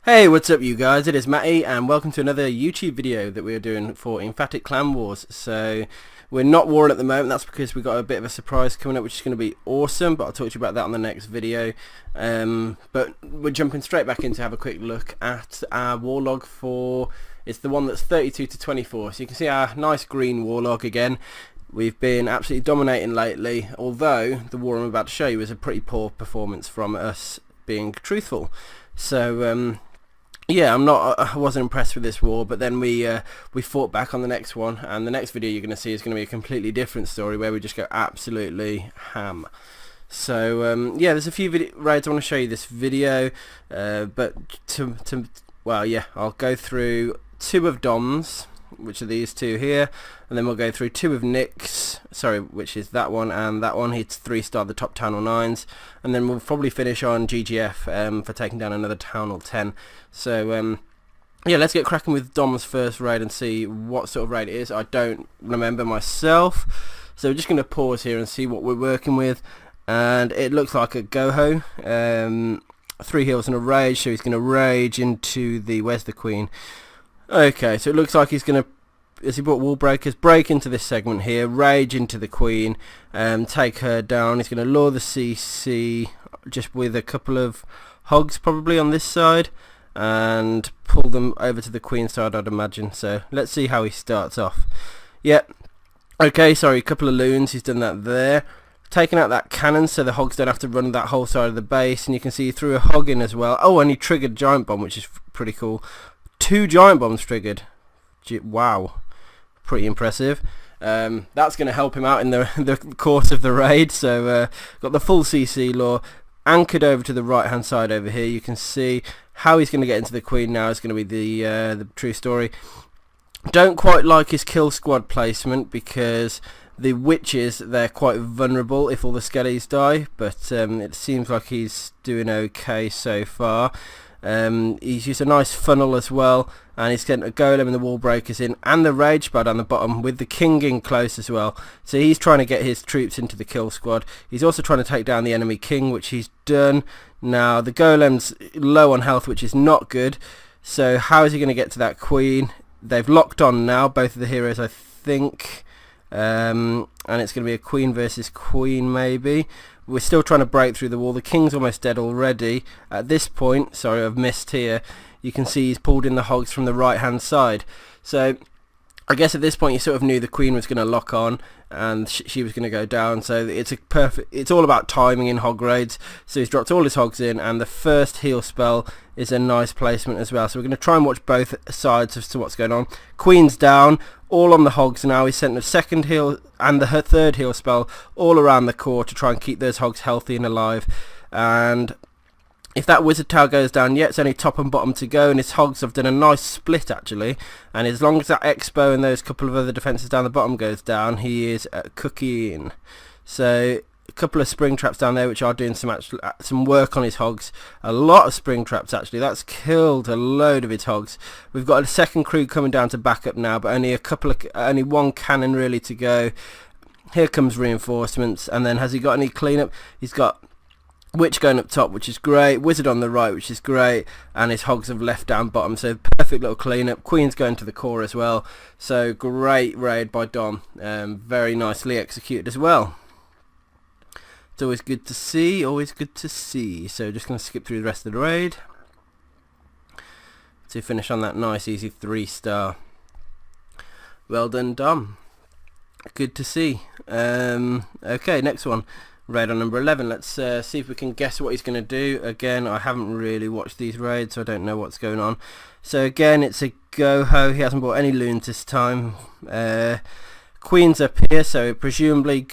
Hey, what's up you guys? It is Matty and welcome to another YouTube video that we are doing for Emphatic Clan Wars. So we're not warring at the moment, that's because we've got a bit of a surprise coming up which is going to be awesome, but I'll talk to you about that on the next video. But we're jumping straight back in to have a quick look at our war log for, it's the one that's 32 to 24. So you can see our nice green war log again. We've been absolutely dominating lately, although the war I'm about to show you is a pretty poor performance from us being truthful. So yeah, I wasn't impressed with this war, but then we fought back on the next one, and the next video you're going to see is going to be a completely different story where we just go absolutely ham. So yeah, there's a few raids I want to show you this video, but well, yeah, I'll go through two of Dom's, which are these two here, and then we'll go through two of Nick's, sorry, which is that one and that one. He's 3-star the top town hall 9s, and then we'll probably finish on GGF for taking down another town hall 10. So yeah, let's get cracking with Dom's first raid and see what sort of raid it is. I don't remember myself, so we're just going to pause here and see what we're working with, and it looks like a Goho, 3 heals and a rage, so he's going to rage into the, where's the queen? Okay, so it looks like he's going to, as he brought wall breakers, break into this segment here, rage into the queen, take her down. He's going to lure the CC just with a couple of hogs probably on this side and pull them over to the queen side, I'd imagine. So let's see how he starts off. Yep. Okay, sorry, a couple of loons, he's done that there. Taking out that cannon so the hogs don't have to run that whole side of the base, and you can see he threw a hog in as well. Oh, and he triggered giant bomb, which is pretty cool. 2 giant bombs triggered. Wow, pretty impressive. That's going to help him out in the course of the raid. So got the full CC lure anchored over to the right hand side over here. You can see how he's going to get into the queen now is going to be the true story. Don't quite like his kill squad placement because the witches, they're quite vulnerable if all the skellies die, but it seems like he's doing okay so far. He's used a nice funnel as well, and he's getting a golem and the wall breakers in and the rage spell down the bottom with the king in close as well. So he's trying to get his troops into the kill squad. He's also trying to take down the enemy king, which he's done. Now the golem's low on health, which is not good. So how is he going to get to that queen? They've locked on now, both of the heroes, I think. And it's going to be a queen versus queen maybe. We're still trying to break through the wall. The king's almost dead already. At this point, sorry I've missed here, you can see he's pulled in the hogs from the right hand side. So I guess at this point you sort of knew the queen was going to lock on and she was going to go down. So it's all about timing in hog raids. So he's dropped all his hogs in, and the first heal spell is a nice placement as well. So we're going to try and watch both sides as to what's going on. Queen's down, all on the hogs now. He's sent the second heal and the third heal spell all around the core to try and keep those hogs healthy and alive. And if that wizard tower goes down, yeah, it's only top and bottom to go, and his hogs have done a nice split actually, and as long as that expo and those couple of other defences down the bottom goes down, he is cooking. So a couple of spring traps down there which are doing some work on his hogs. A lot of spring traps actually. That's killed a load of his hogs. We've got a second crew coming down to back up now, but only one cannon really to go. Here comes reinforcements, and then has he got any cleanup? He's got witch going up top, which is great, wizard on the right, which is great, and his hogs have left down bottom, so perfect little cleanup. Queen's going to the core as well, so great raid by Dom, very nicely executed as well. It's always good to see, always good to see. So just going to skip through the rest of the raid to finish on that nice easy 3-star. Well done Dom, good to see. Okay, next one. Raid on number 11. Let's see if we can guess what he's going to do. Again, I haven't really watched these raids, so I don't know what's going on. So again, it's a Goho. He hasn't bought any loons this time. Queen's up here, so presumably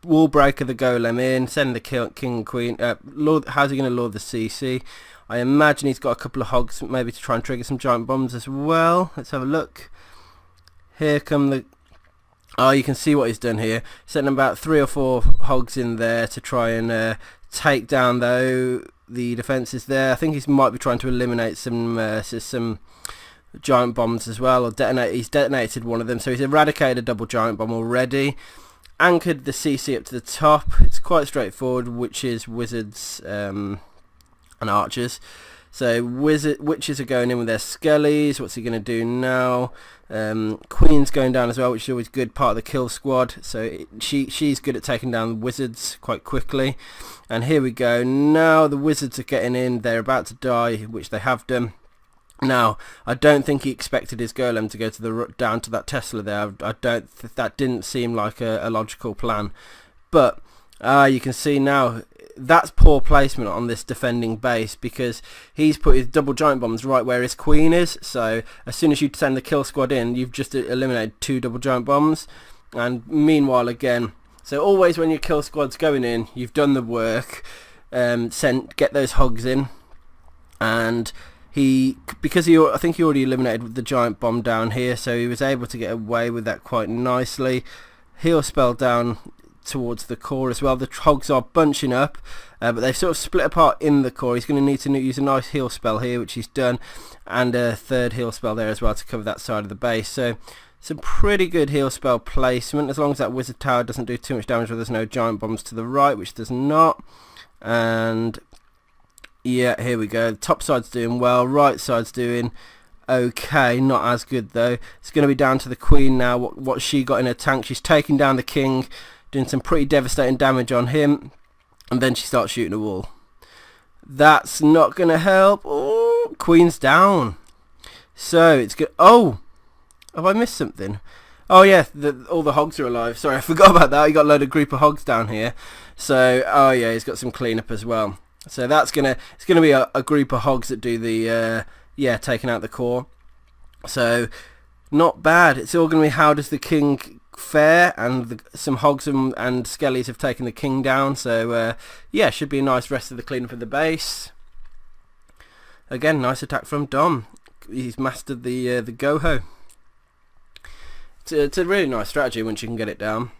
wall breaker the golem in, send the king and queen. How's he going to lure the CC? I imagine he's got a couple of hogs maybe to try and trigger some giant bombs as well. Let's have a look. Here come the... Oh, you can see what he's done here. Setting about 3 or 4 hogs in there to try and take down the defences there. I think he might be trying to eliminate some giant bombs as well, or detonate. He's detonated one of them, so he's eradicated a double giant bomb already. Anchored the CC up to the top. It's quite straightforward, which is wizards and archers. So witches are going in with their skellies. What's he going to do now? Queen's going down as well, which is always good, part of the kill squad. So she's good at taking down wizards quite quickly. And here we go. Now the wizards are getting in. They're about to die, which they have done. Now, I don't think he expected his golem to go to down to that Tesla there. That didn't seem like a logical plan. But you can see now that's poor placement on this defending base, because he's put his double giant bombs right where his queen is. So as soon as you send the kill squad in, you've just eliminated 2 double giant bombs. And meanwhile, again, so always when your kill squad's going in, you've done the work. Get those hogs in, and I think he already eliminated the giant bomb down here, so he was able to get away with that quite nicely. Heal spell down towards the core as well. The hogs are bunching up, but they've sort of split apart in the core. He's going to need to use a nice heal spell here, which he's done, and a third heal spell there as well to cover that side of the base. So some pretty good heal spell placement, as long as that wizard tower doesn't do too much damage where there's no giant bombs to the right, which does not. And yeah, here we go. The top side's doing well, right side's doing okay, not as good though. It's going to be down to the queen now, what she got in her tank. She's taking down the king, doing some pretty devastating damage on him, and then she starts shooting a wall. That's not going to help. Oh, queen's down. So it's good. Oh, have I missed something? Oh yeah, all the hogs are alive. Sorry, I forgot about that. You got a load of group of hogs down here. So, oh yeah, he's got some cleanup as well. So it's gonna be a group of hogs that do the taking out the core. So not bad. It's all gonna be how does the king fare, and some hogs and skellies have taken the king down. So yeah, should be a nice rest of the cleanup of the base. Again, nice attack from Dom. He's mastered the Goho. It's a really nice strategy once you can get it down.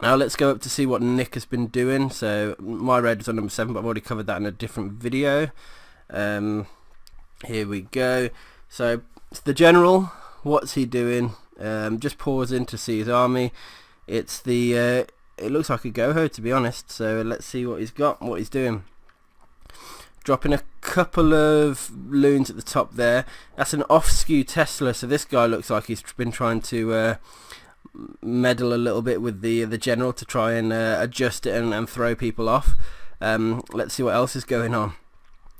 Now let's go up to see what Nick has been doing. So my raid is on number 7, but I've already covered that in a different video. Here we go. So the general, what's he doing? Just pausing to see his army. It's it looks like a Goho, to be honest. So let's see what he's got, what he's doing. Dropping a couple of loons at the top there. That's an off-skew Tesla, so this guy looks like he's been trying to meddle a little bit with the general to try and adjust it and throw people off. Let's see what else is going on.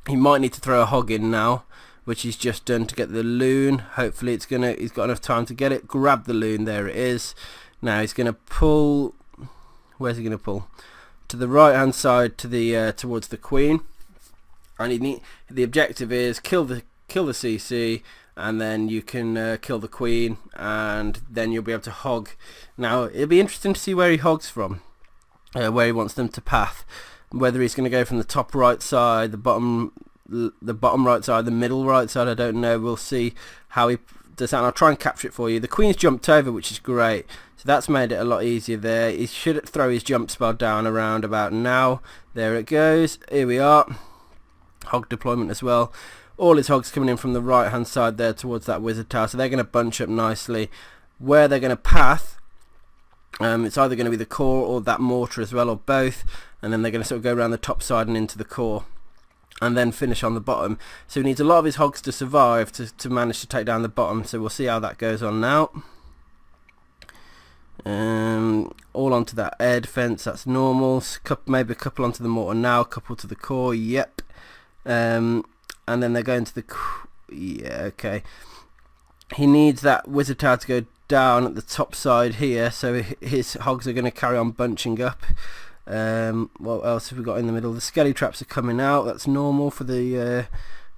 He might need to throw a hog in now, which he's just done to get the loon. Hopefully he's got enough time to get it. Grab the loon, there it is. Now he's going to pull. Where's he going to pull? To the right hand side, to the towards the queen. And the objective is kill the CC, and then you can kill the queen, and then you'll be able to hog. Now it'll be interesting to see where he hogs from, where he wants them to path. Whether he's going to go from the top right side, the bottom right side, the middle right side, I don't know. We'll see how he does that, and I'll try and capture it for you. The queen's jumped over, which is great, so that's made it a lot easier there. He should throw his jump spell down around about now. There it goes. Here we are. Hog deployment as well. All his hogs coming in from the right hand side there towards that wizard tower, so they're going to bunch up nicely. Where they're going to path, it's either going to be the core or that mortar as well, or both, and then they're going to sort of go around the top side and into the core, and then finish on the bottom. So he needs a lot of his hogs to survive to manage to take down the bottom, so we'll see how that goes on now. All onto that air defense, that's normal. Maybe a couple onto the mortar now, a couple to the core, yep. And then they're going to the okay. He needs that wizard tower to go down at the top side here, so his hogs are going to carry on bunching up. What else have we got in the middle? The skelly traps are coming out. That's normal for the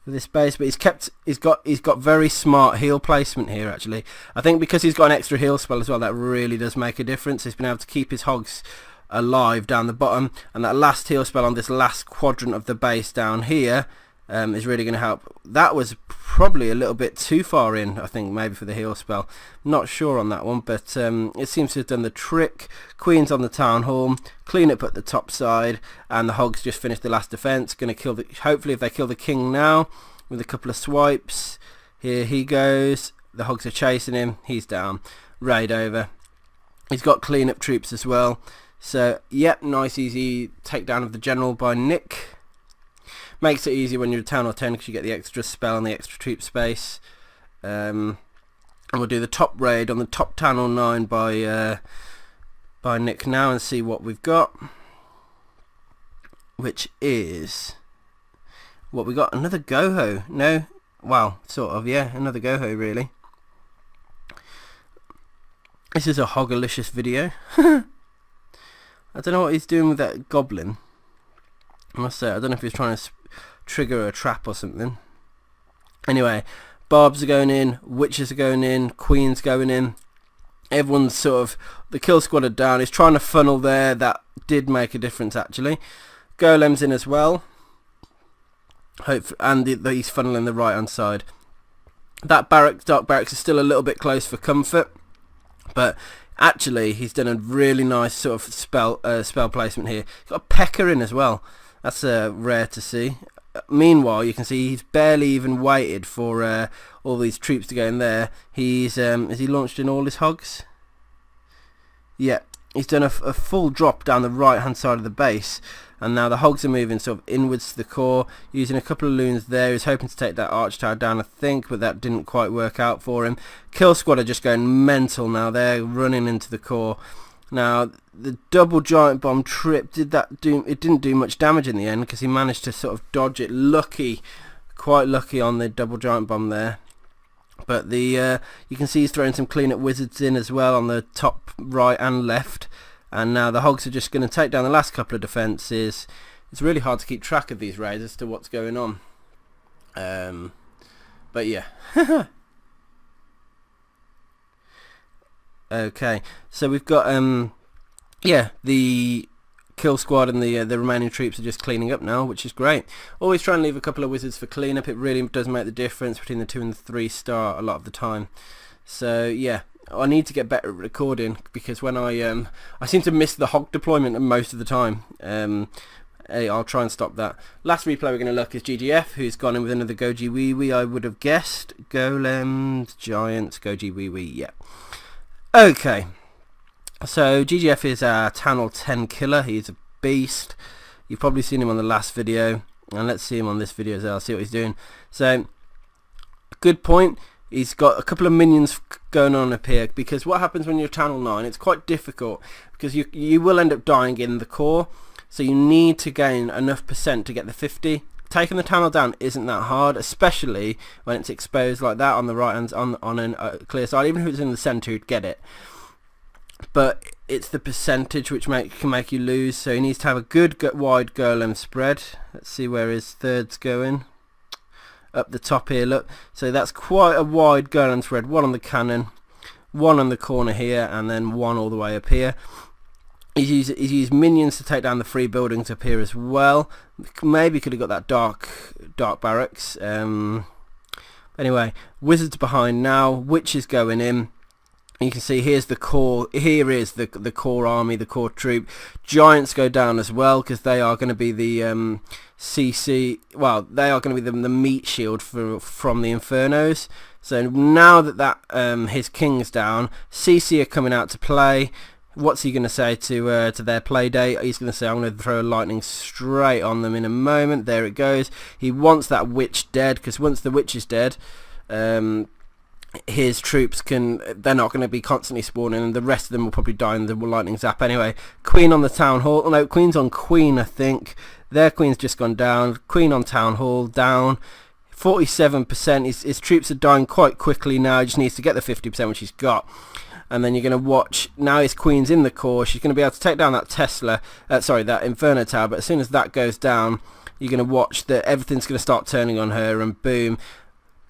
for this base, but he's got very smart heal placement here. Actually, I think because he's got an extra heal spell as well, that really does make a difference. He's been able to keep his hogs alive down the bottom, and that last heal spell on this last quadrant of the base down here is really going to help. That was probably a little bit too far in, I think, maybe for the heal spell. Not sure on that one, but it seems to have done the trick. Queen's on the town hall, clean up at the top side, and the hogs just finished the last defense. Going to kill hopefully if they kill the king now with a couple of swipes. Here he goes. The hogs are chasing him. He's down. Raid over. He's got clean up troops as well. So, yep, nice easy takedown of the general by Nick. Makes it easier when you're a town or 10 because you get the extra spell and the extra troop space. And we'll do the top raid on the top town or 9 by Nick now and see what we've got, which is what we got. Another Goho. No, well, sort of, yeah, another Goho really. This is a Hogalicious video. I don't know what he's doing with that goblin. I must say, I don't know if he's trying to trigger a trap or something. Anyway, barbs are going in, witches are going in, queens going in. Everyone's sort of, the kill squad are down. He's trying to funnel there. That did make a difference actually. Golem's in as well. And he's funneling the right hand side. That dark barracks is still a little bit close for comfort, but actually he's done a really nice sort of spell placement here. He's got a Pecker in as well. That's rare to see. Meanwhile, you can see he's barely even waited for all these troops to go in there. He's has he launched in all his hogs? Yeah, he's done a full drop down the right hand side of the base, and now the hogs are moving sort of inwards to the core, using a couple of loons there. He's hoping to take that arch tower down, I think, but that didn't quite work out for him. Kill squad are just going mental now. They're running into the core. Now the double giant bomb trip, it didn't do much damage in the end because he managed to sort of dodge it. Quite lucky on the double giant bomb there. But you can see he's throwing some cleanup wizards in as well on the top right and left. And now the hogs are just going to take down the last couple of defences. It's really hard to keep track of these raids as to what's going on. But yeah. Okay, so we've got yeah, the kill squad and the remaining troops are just cleaning up now, which is great. Always try and leave a couple of wizards for cleanup. It really does make the difference between the 2 and the 3 star a lot of the time. So yeah, I need to get better at recording because when I seem to miss the hog deployment most of the time. I'll try and stop that. Last replay we're going to look is GGF, who's gone in with another GoWiWi, I would have guessed. Golems, Giants, GoWiWi, yeah. Okay, so GGF is a Channel 10 killer. He's a beast. You've probably seen him on the last video, and let's see him on this video as well. See what he's doing. So, good point. He's got a couple of minions going on up here, because what happens when you're Channel 9, it's quite difficult, because you will end up dying in the core, so you need to gain enough percent to get the 50. Taking the tunnel down isn't that hard, especially when it's exposed like that on the right hand on a clear side. Even if it's in the centre, you'd get it. But it's the percentage which can make you lose. So he needs to have a good wide golem spread. Let's see where his third's going. Up the top here, look. So that's quite a wide golem spread. One on the cannon, one on the corner here, and then one all the way up here. He's used minions to take down the 3 buildings up here as well. Maybe could have got that dark barracks. Anyway, wizards behind now. Witches going in. You can see here's the core. Here is the core army, the core troop. Giants go down as well because they are going to be the CC. Well, they are going to be the meat shield from the Infernos. So now that his king's down, CC are coming out to play. What's he going to say to their play date? He's going to say, I'm going to throw a lightning straight on them in a moment. There it goes. He wants that witch dead, because once the witch is dead, his troops they're not going to be constantly spawning, and the rest of them will probably die in the lightning zap anyway. Queen on the town hall. Oh, no, queen's on queen, I think. Their queen's just gone down. Queen on town hall, down. 47%. His troops are dying quite quickly now. He just needs to get the 50%, which he's got. And then you're going to watch, now his queen's in the core, she's going to be able to take down that that Inferno tower, but as soon as that goes down, you're going to watch that everything's going to start turning on her, and boom.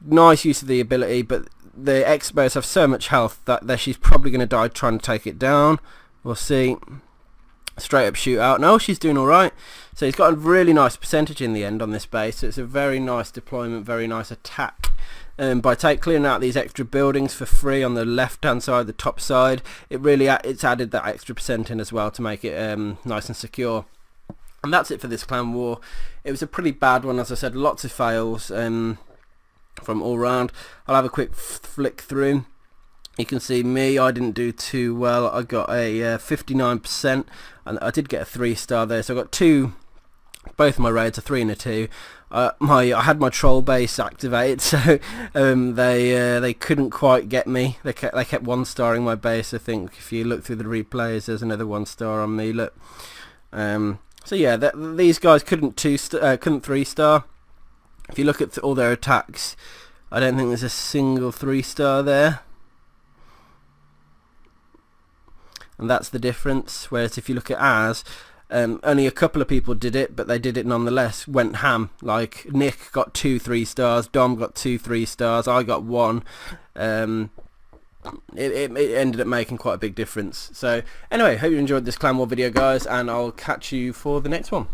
Nice use of the ability, but the Expos have so much health that she's probably going to die trying to take it down. We'll see. Straight up shootout. No, she's doing alright. So he's got a really nice percentage in the end on this base, so it's a very nice deployment, very nice attack. By clearing out these extra buildings for free on the left hand side, the top side, it's added that extra percent in as well to make it nice and secure. And that's it for this clan war. It was a pretty bad one, as I said, lots of fails from all round. I'll have a quick flick through. You can see me, I didn't do too well. I got a 59%, and I did get a 3 star there, so I got 2 Both my raids are 3 and a 2. I had my troll base activated, so they couldn't quite get me. They kept 1-starring my base. I think if you look through the replays, there's another 1-star on me. Look, so yeah, these guys couldn't 3-star. If you look at all their attacks, I don't think there's a single 3-star there, and that's the difference. Whereas if you look at ours, only a couple of people did it, but they did it nonetheless. Went ham. Like Nick got 2 3-stars, Dom got 2 3-stars, I got 1. It ended up making quite a big difference. So anyway, hope you enjoyed this clan war video, guys, and I'll catch you for the next one.